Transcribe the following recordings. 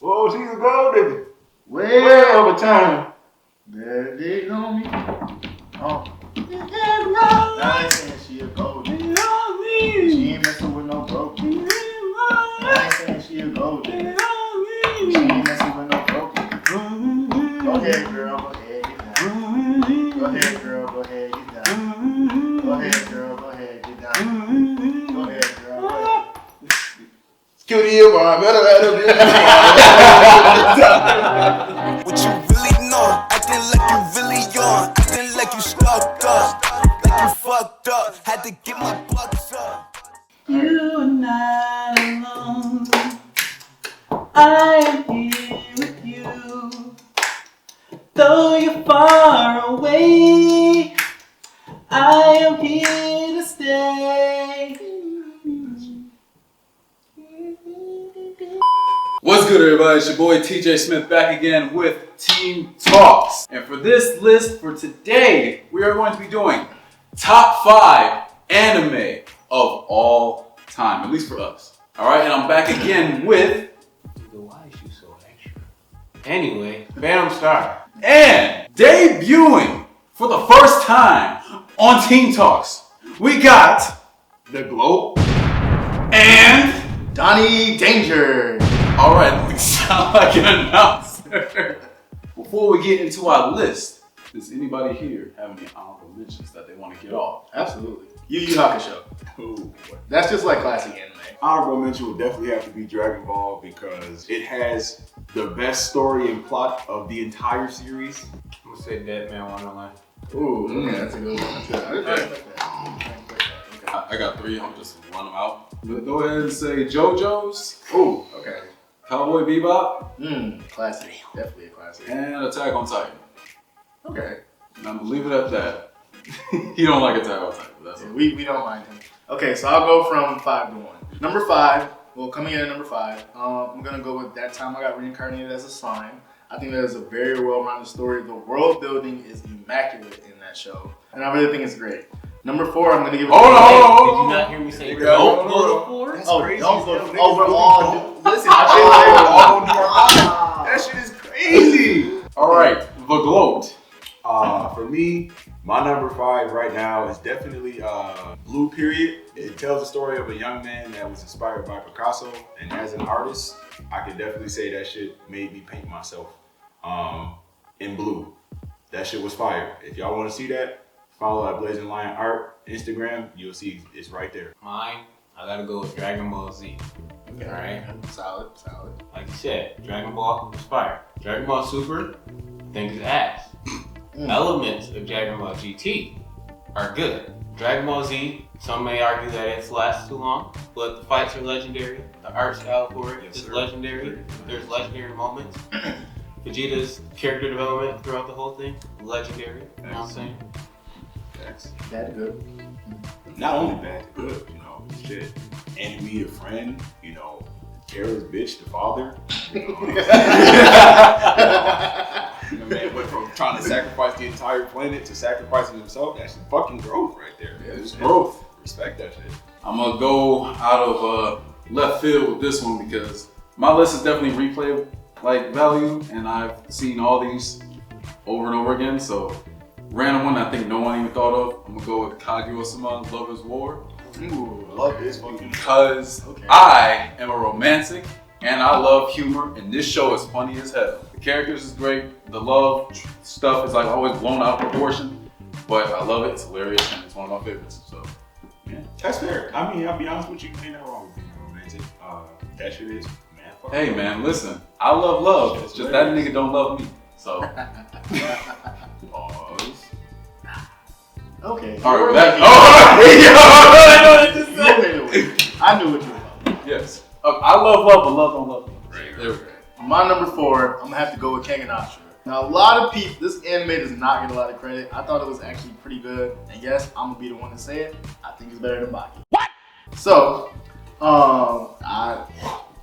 Whoa, she's a gold digger. Way over time. That dig on me. Oh. I ain't saying she a gold digger. She ain't messing with no broke. I ain't saying she a gold digger. She ain't messing with no broke. Go ahead, girl. Go ahead. Get down. Go ahead, girl. Go ahead. Get down. Go ahead, girl. Go ahead. Get down. Go ahead, girl. Go ahead. Cutie, I better What you really know, acting like you really on, acting like you stuck up, like you fucked up, had to get my bucks up. You are not alone. I am here with you. Though you're far away, I am here to stay. What's good, everybody? It's your boy TJ Smith back again with Team Talks. And for this list for today, we are going to be doing top 5 anime of all time, at least for us. Alright, and I'm back again with... Why is you so extra? Anyway, Phantom Star. And debuting for the first time on Team Talks, we got The Globe and Donnie Danger. Alright, we sound like an announcer. Before we get into our list, does anybody here have any honorable mentions that they want to get off? Absolutely. Yu Yu Hakusho. Ooh. That's just like classic anime. Honorable mention would definitely have to be Dragon Ball because it has the best story and plot of the entire series. I'm gonna say Dead Man Wonderland. Ooh, okay, that's a good one. That's good. I didn't expect that. I got 3, I'm just run them out. But go ahead and say JoJo's, Ooh, okay. Cowboy Bebop, Classic. Definitely a classic. and Attack on Titan. Okay. And I'm gonna leave it at that. You don't like Attack on Titan, but that's Yeah, okay. we don't mind him. Okay, so I'll go from 5 to 1. Number 5, well, coming in at number 5, I'm gonna go with That Time I Got Reincarnated as a Slime. I think that is a very well-rounded story. The world building is immaculate in that show, and I really think it's great. Number 4, I'm gonna give it. Hold on. Did you not hear me say Go. don't go to 4? Oh, crazy. don't go. Niggas Oh, we're really all. don't. Listen, I That shit is crazy. Alright, The Globe. For me, my number 5 right now is definitely Blue Period. It tells the story of a young man that was inspired by Picasso, and as an artist, I can definitely say that shit made me paint myself in blue. That shit was fire. If y'all want to see that, follow at Blazing Lion Art Instagram. You'll see it's right there. Mine, I gotta go with Dragon Ball Z. Okay. Alright? Solid. Like you said, Dragon Ball was fire. Dragon Ball Super, I think is ass. Elements of Dragon Ball GT are good. Dragon Ball Z, some may argue that it lasts too long, but the fights are legendary. The art style for it is legendary. There's legendary moments. Vegeta's character development throughout the whole thing, legendary. You know what I'm saying? That's good. Not only bad, good, you know, shit. Enemy, a friend, you know, Kara's bitch, the father. You know, man went from trying to sacrifice the entire planet to sacrificing himself. That's some fucking growth right there. Yeah, it's growth. Respect that shit. I'm gonna go out of left field with this one because my list is definitely replay like value, and I've seen all these over and over again. So random one I think no one even thought of. I'm gonna go with Kaguya-sama Love is War. Ooh, love this fucking. Because Okay. I am a romantic and I love humor, and this show is funny as hell. The characters is great, the love stuff is like always blown out of proportion, but I love it, it's hilarious, and it's one of my favorites. So yeah. That's fair. I mean, I'll be honest with you, ain't nothing wrong with being romantic. That shit is, man. Fuck Hey love. man, listen, I love love, it's just that nigga don't love me. So Pause. Okay. alright, You're that I knew what you were about. yes. I love love, but love don't love me. There we go. My number 4, I'm gonna have to go with Kengan Ashura. Now, a lot of people, this anime does not get a lot of credit. I thought it was actually pretty good. And yes, I'm gonna be the one to say it. I think it's better than Baki. What? So,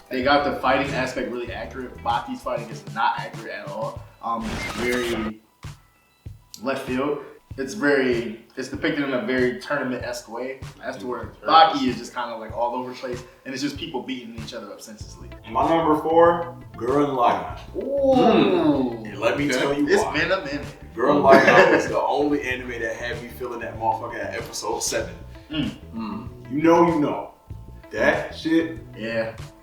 they got the fighting aspect really accurate. Baki's fighting is not accurate at all. It's very left field. it's depicted in a very tournament-esque way. As to where Baki is just kind of like all over the place, and it's just people beating each other up senselessly. My number 4, Gurren Lagann. Ooh. And let me tell you It's why. been a minute. Gurren Lagann was the only anime that had me feeling that motherfucker at episode 7. You know. That shit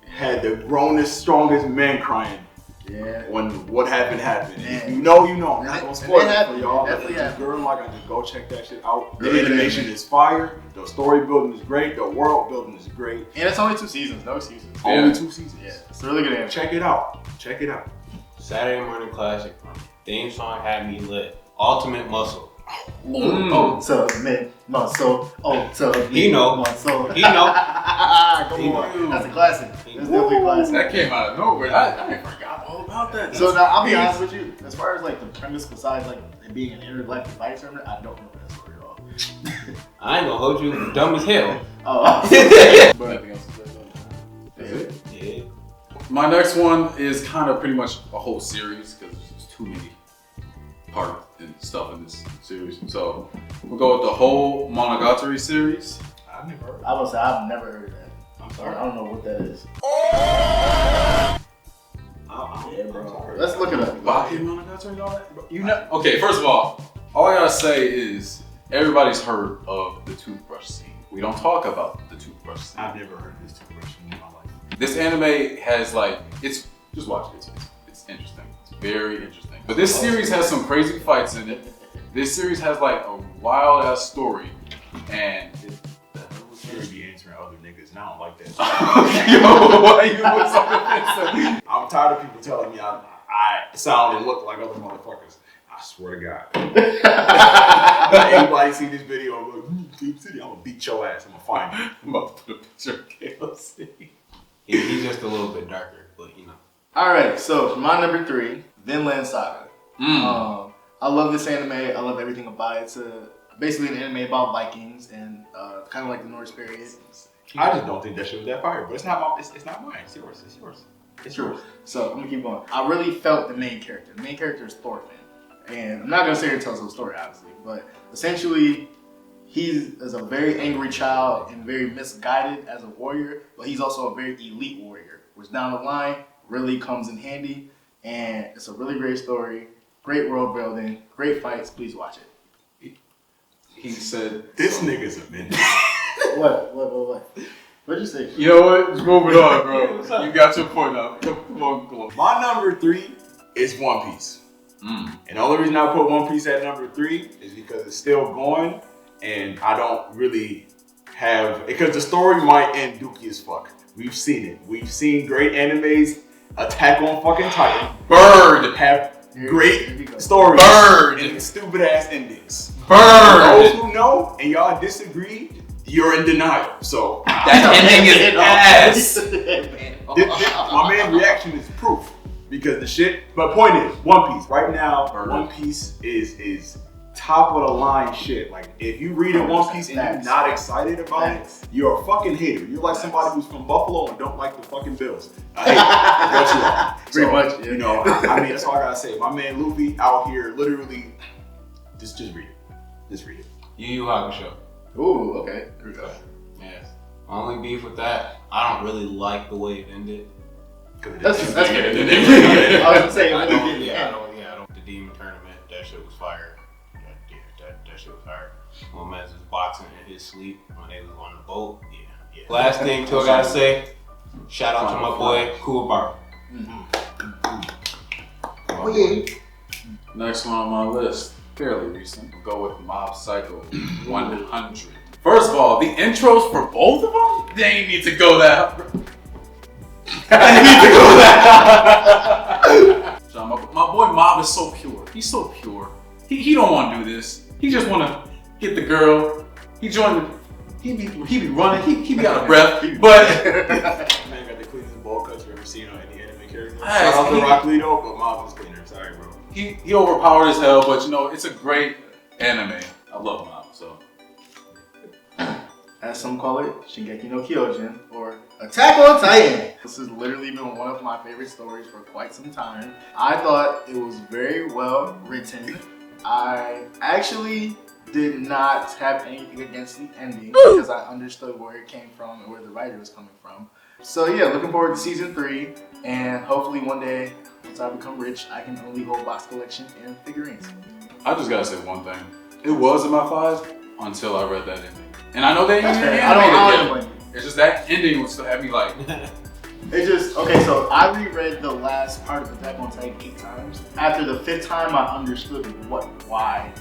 had the grownest, strongest man crying. Yeah. When what happened. Man. If you know. I'm not gonna spoil it for happened. y'all. Definitely Just happened. Gurren Lagann, just go check that shit out. The Really good animation is fire. The story building is great. The world building is great. And it's only 2 seasons, no excuses. Only 2 seasons. Yeah, it's a really good anime. Check it out. Saturday morning classic. Theme song had me lit. Ultimate Muscle. Ultimate muscle. Ultimate He know. muscle. He know. Come He on. know. That's a classic. That's definitely a classic. That came out of nowhere. I forgot all about that. So now I'll be honest with you. As far as like the premise, besides like it being an intergalactic fight tournament, I don't know that story at all. I ain't gonna hold you dumb as hell. Oh. But anything else to say? Yeah. My next one is kind of pretty much a whole series because there's too many parts and stuff in this series. So we'll go with the whole Monogatari series. I've never heard. I will say I've never heard of that. I'm sorry, I don't know what that is. Yeah, bro. Let's look it up. Baki Monogatari and all that. You know. Okay, first of all I gotta say is everybody's heard of the toothbrush scene. We don't talk about the toothbrush scene. I've never heard of this toothbrush in my life. This anime has just watch it. It's interesting. It's very interesting. But this series has some crazy fights in it. This series has like a wild ass story, and Siri be answering other niggas, and I don't like that. yo, why you look so offensive? I'm tired of people telling me I sound and look like other motherfuckers. I swear to God. Like, anybody see this video, I'm like, Deep City, I'm gonna beat your ass. I'm gonna find you. I'm about to put a picture of KLC. He's just a little bit darker, but you know. Alright, so for my number 3, Vinland Saga. I love this anime. I love everything about it. It's basically an anime about Vikings and kind of like the Norse period. I just don't think that shit was that fire, but it's not mine. It's yours. It's yours. So I'm gonna keep going. I really felt the main character. The main character is Thorfinn. And I'm not gonna say here tells the whole story, obviously, but essentially he is a very angry child and very misguided as a warrior, but he's also a very elite warrior, which down the line really comes in handy. And it's a really great story, great world building, great fights. Please watch it. He said, This nigga's a minute. What? What'd you say? you know what? Just move it on, bro. You got your point out. Come on. My number 3 is One Piece. And the only reason I put One Piece at number 3 is because it's still going, and I don't really have, because the story might end dookie as fuck. We've seen it. We've seen great animes, Attack on fucking Titan, Bird. have Here great we go. stories Bird. and stupid ass endings. Bird. Those who know and y'all disagree, you're in denial. So That ending is ass. my man's reaction is proof. Because the shit, but point is, One Piece, right now, Bird. One Piece is top of the line shit. Like, if you read in One Piece and you're not excited about it, you're a fucking hater. You're like somebody who's from Buffalo and don't like the fucking Bills. I hate what you are. Pretty much, yeah. You know, I mean, that's all I gotta say. My man Luffy out here literally, just read it. Just read it. Yu Yu Hakusho. Ooh, okay. Yes. My only beef with that, I don't really like the way it ended. That's fair. Yeah. I was gonna say, I it don't. really Yeah, I did. don't. Yeah, I don't. The demon tournament, that shit was fire. That shit was fire. When man's was boxing in his sleep when they was on the boat. Yeah. Last thing too, I gotta say, shout out to my boy Kuwabara. Oh yeah. Next one on my list, fairly recent. We'll go with Mob Psycho 100. First of all, the intros for both of them, they ain't need to go that. They need to go that. John, my boy Mob is so pure. He's so pure. He don't want to do this. He just want to get the girl. He joined the. He be running. He be out of breath. But Man got the cleanest ball cuts you ever seen on any anime character. Hey, Shout out to he- Rock Lee though, but Mob is cleaner. Sorry, bro. he overpowered as hell. But you know, it's a great anime. I love Mob. So As some call it, Shingeki no Kyojin or Attack on Titan. This has literally been one of my favorite stories for quite some time. I thought it was very well written, I actually did not have anything against the ending because I understood where it came from and where the writer was coming from. So yeah, looking forward to season 3, and hopefully one day, once I become rich, I can own the whole box collection and figurines. I just gotta say one thing. It was in my 5 until I read that ending. And I know they That's ain't fair. animated I yet. don't blame you. It's just that ending would still have me like, It just, okay, so I reread the last part of Attack on Titan 8 times. After the 5th time, I understood why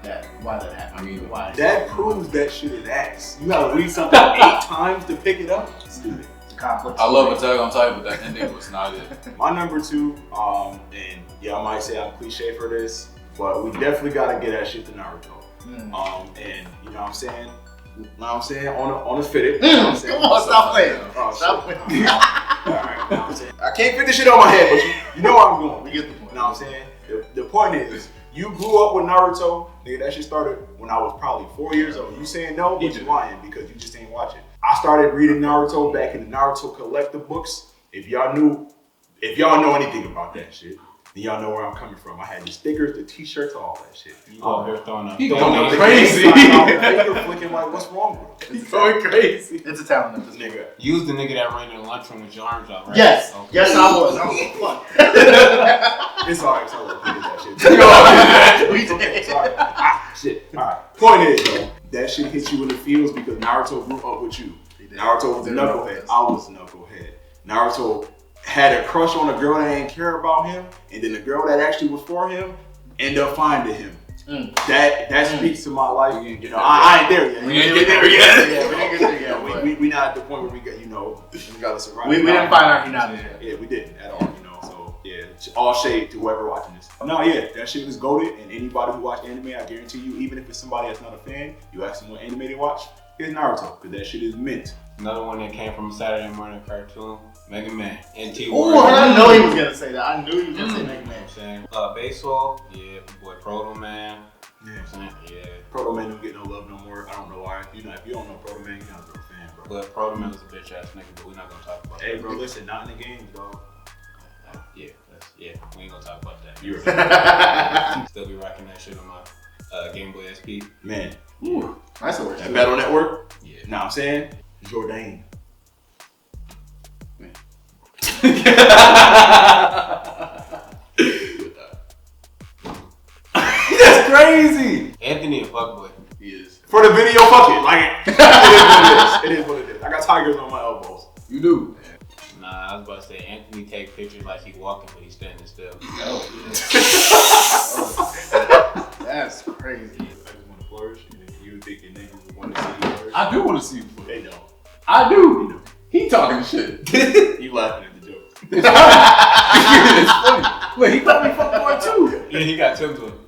that happened. I mean, why. That proves that shit is ass. You gotta read something 8 times to pick it up. Stupid. It's complex. I love Attack on Titan, but that ending was not it. My number 2, and y'all might say I'm cliche for this, but we definitely gotta get that shit to Naruto. And you know what I'm saying? On a fitted. You know what I'm saying? Come on, stop playing. Oh, Stop shit. playing. Alright, you know what I'm saying? I can't fit this shit on my head, but you know where I'm going. We get the point. You know what I'm saying? The point is, you grew up with Naruto, nigga, that shit started when I was probably 4 years old. You saying no, but you lying because you just ain't watch it. I started reading Naruto back in the Naruto collector books. If y'all know anything about that shit, then y'all know where I'm coming from. I had the stickers, the t-shirts, all that shit. You over here throwing up. He throwing going up crazy. Finger flicking like, what's wrong with him? He's going crazy. It's a talent of this This nigga. You was the nigga that ran in the lunchroom with your arms out, right? Yes. Okay. Yes, I was. It's alright, it's alright. We did that shit. We did. Okay, sorry. Shit. Alright. Point is, though, that shit hits you in the feels because Naruto grew up with you. Naruto was a knucklehead. I was a knucklehead. Naruto had a crush on a girl that didn't care about him, and then the girl that actually was for him ended up finding him. That speaks to my life. You know, I ain't there yet. We ain't get there yet. Yeah, we didn't get there yet. We not at the point where we got, you know, we got to survive. We didn't find our Hinata yet. Yeah, we didn't at all, you know. So yeah, all shade to whoever watching this. No, yeah, that shit is goated, and anybody who watch anime, I guarantee you, even if it's somebody that's not a fan, you ask them what anime they watch, it's Naruto, because that shit is mint. Another one that came from a Saturday morning cartoon, Mega Man. NT Ooh, and I know he was gonna say that. I knew he was gonna say Mega Man. Saying, baseball, yeah, boy, Proto Man. Yeah. Yeah. Proto Man don't get no love no more. I don't know why. You know, if you don't know Proto Man, you're not a real fan, bro. But Proto Man was a bitch ass nigga, but we're not gonna talk about Hey, that. bro, listen, not in the games, dog. Yeah, we ain't gonna talk about that. You're Still be rocking that shit on my Game Boy SP. man. Ooh, that's the worst. That Battle Network. Yeah. Know what I'm saying? Jordan. Man. That's crazy. Anthony a fuckboy. He is. For the video, fuck it. Like, it is what it is. It is what it is. I got tigers on my elbows. You do. Nah, I was about to say Anthony take pictures like he walking, but he's standing still. That's crazy. I just want to flourish, and if you think your niggas would want to see you flourish, I do want to see you. they don't. I do. He talking shit. You laughing at the joke. It's funny. Wait, he called me fuckboy too. Yeah, he got Tim's with him.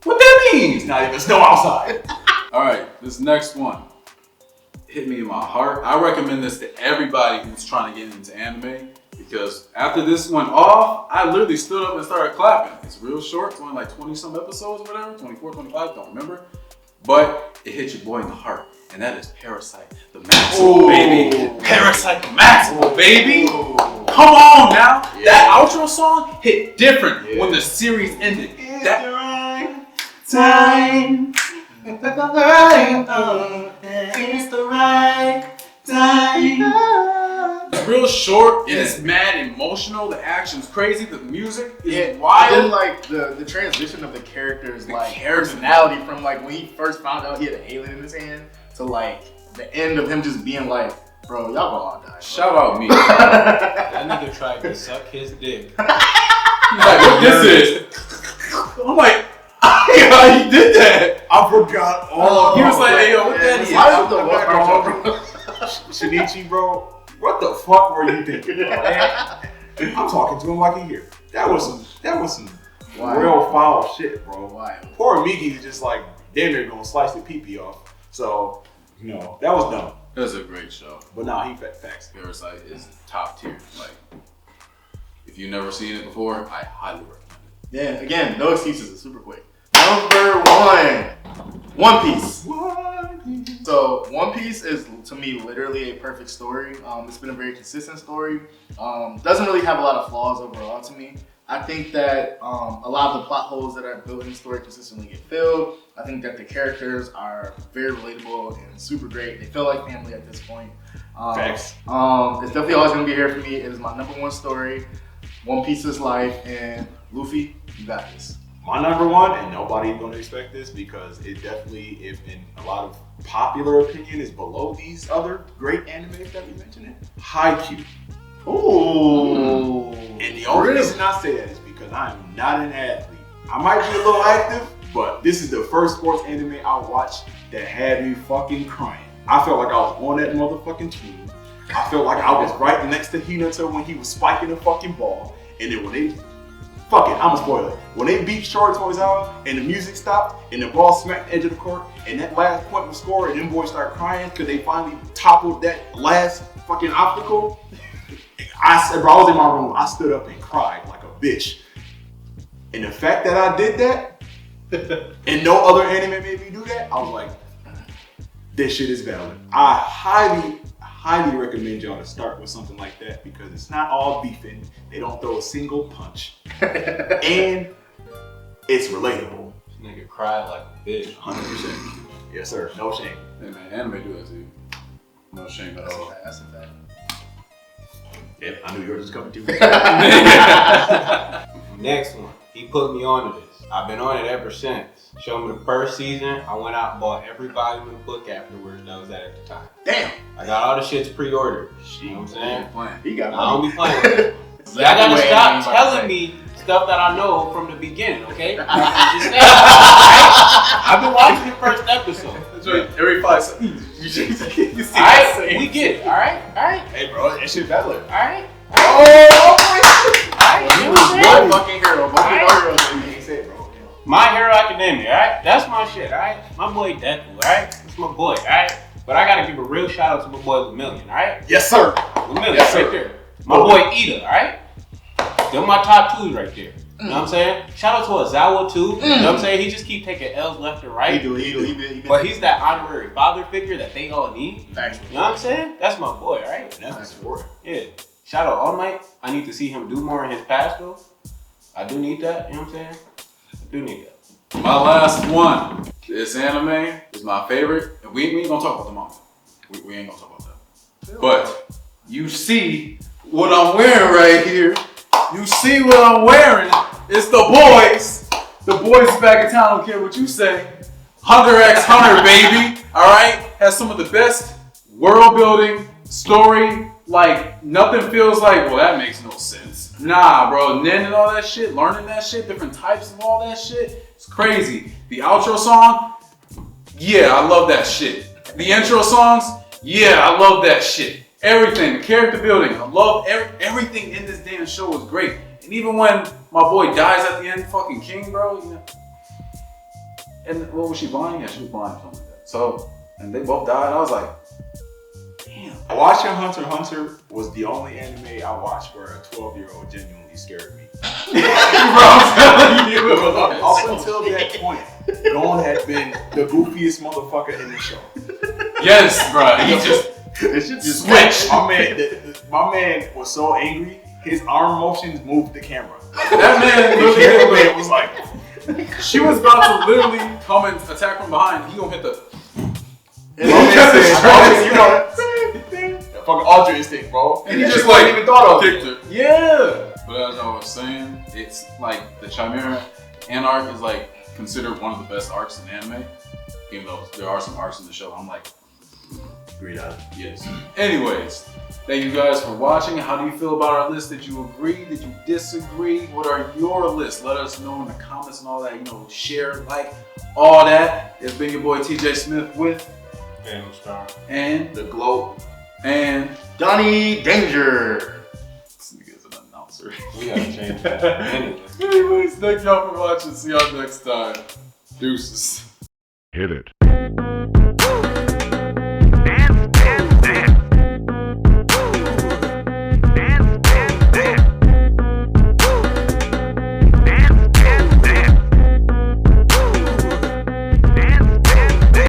What that means? It's not even snow outside. All right, this next one hit me in my heart. I recommend this to everybody who's trying to get into anime because after this went off, I literally stood up and started clapping. It's real short. It's only like 20 some episodes or whatever, 24, 25, don't remember. But it hit your boy in the heart, and that is Parasite the Maximal, baby. Parasite the Maximal, baby. Come on now. Yeah. That outro song hit different when the series ended. That Time. It's the right time. it's real short. It is mad emotional. The action's crazy. The music is Yeah, and then wild. like the transition of the characters, The like characters. personality from like when he first found out he had an alien in his hand to like the end of him just being like, bro, y'all gonna all die. Bro. Shout out me. That nigga tried to suck his dick. He's like, what this is? I'm like, yeah, he did that. I forgot all of He was like, hey, yo, what that is? Why is the walk Shinichi, bro, what the fuck were you thinking, bro? I'm talking to him like he here. That was some Wow. real foul shit, bro. Why? Poor Miki's just like damn near gonna slice the pee off. So, you know, that was dumb. It was a great show. But nah, he facts. Parasite is top tier. Like, if you've never seen it before, I highly recommend it. Yeah, again, no excuses. It's super quick. Number 1, One Piece. So One Piece is to me literally a perfect story. It's been a very consistent story. Doesn't really have a lot of flaws overall to me. I think that a lot of the plot holes that are built in the story consistently get filled. I think that the characters are very relatable and super great. They feel like family at this point. Facts. It's definitely always gonna be here for me. It is my #1 story. One Piece's life, and Luffy, you got this. My #1, and nobody's gonna expect this because it definitely, if in a lot of popular opinion, is below these other great animes that we mentioned. Haikyuu. Ooh. And the only reason I say that is because I am not an athlete. I might be a little active, but this is the first sports anime I watched that had me fucking crying. I felt like I was on that motherfucking team. I felt like I was right next to Hinata when he was spiking the fucking ball. And then when they, fuck it, I'm a spoiler. When they beat Short Toys out and the music stopped and the ball smacked the edge of the court and that last point was scored and them boys started crying because they finally toppled that last fucking obstacle. I said, bro, I was in my room. I stood up and cried like a bitch. And the fact that I did that and no other anime made me do that, I was like, this shit is valid. I highly recommend y'all to start with something like that because it's not all beefing. They don't throw a single punch. And it's relatable. This nigga cried like a bitch. 100%. Yes, sir. No shame. Hey man, anime do that to you. No shame at all. That's a fact. Yep, I knew yours was coming too. Next one. He put me onto this. I've been on it ever since. Showed me the first season. I went out and bought every volume of the book afterwards that was at the time. Damn. I got all the shits pre-ordered. You know what I'm saying? He got I don't money. be playing with it. Y'all gotta stop telling me stuff that I know from the beginning, okay? I'm just saying, right? I've been watching the first episode. That's right. Every 5 seconds. You see Alright, we get it. Alright? Hey, bro, that shit valid. Alright? Oh! Alright? You know what I'm One saying? fucking hero. Both Alright. heroes. You ain't say it, bro. My Hero Academia, alright? That's my shit, alright? My boy Deku, alright? That's my boy, alright? But I gotta give a real shout out to my boy Lemillion, alright? Yes, sir. Lemillion, Yes, sir. right there. My boy Ida, alright? They're my top 2s right there. You know what I'm saying? Shout out to Ozawa too. You know what I'm saying? He just keep taking L's left and right. He do. But he's that honorary father figure that they all need. Thanks. You know what I'm saying? That's my boy, right? That's the story. Yeah. Shout out All Might. I need to see him do more in his past though. I do need that. You know what I'm saying? I do need that. My last one. This anime is my favorite. And we ain't gonna talk about the manga. We ain't gonna talk about that. But you see what I'm wearing right here. You see what I'm wearing. It's the boys. The boys is back in town. I don't care what you say. Hunter x Hunter, baby. All right. Has some of the best world building story. Like nothing feels like, well, that makes no sense. Nah, bro. Nen and all that shit. Learning that shit. Different types of all that shit. It's crazy. The outro song. Yeah, I love that shit. The intro songs. Yeah, I love that shit. Everything, the character building, I love everything in this damn show is great. And even when my boy dies at the end, fucking King, bro, you know. And what was she blind? Yeah, she was blind or something like that. So, and they both died. I was like, damn. Watching Hunter x Hunter was the only anime I watched where a 12-year-old genuinely scared me. Bro, I'm telling you. Up until that point, Gon had been the goofiest motherfucker in the show. Yes, bro. He just It should just switched. My man was so angry, his arm motions moved the camera. That man The literally cameraman was like, she was about to literally come and attack from behind. He gonna hit the. my man said, you know, fucking Ultra Instinct, bro. And he That just shit wasn't like even thought of. kicked her. Yeah. But as I was saying, it's like the Chimera Ant arc is like considered one of the best arcs in anime. Even though there are some arcs in the show, I'm like, Agreed on. yes. Anyways, thank you guys for watching. How do you feel about our list? Did you agree? Did you disagree? What are your lists? Let us know in the comments and all that. You know, share, like, all that. It's been your boy TJ Smith with Phantom Star. and The glow. and Donnie Danger. this nigga's an announcer. We gotta change that. Anyway. Anyways, thank y'all for watching. See y'all next time. Deuces. Hit it.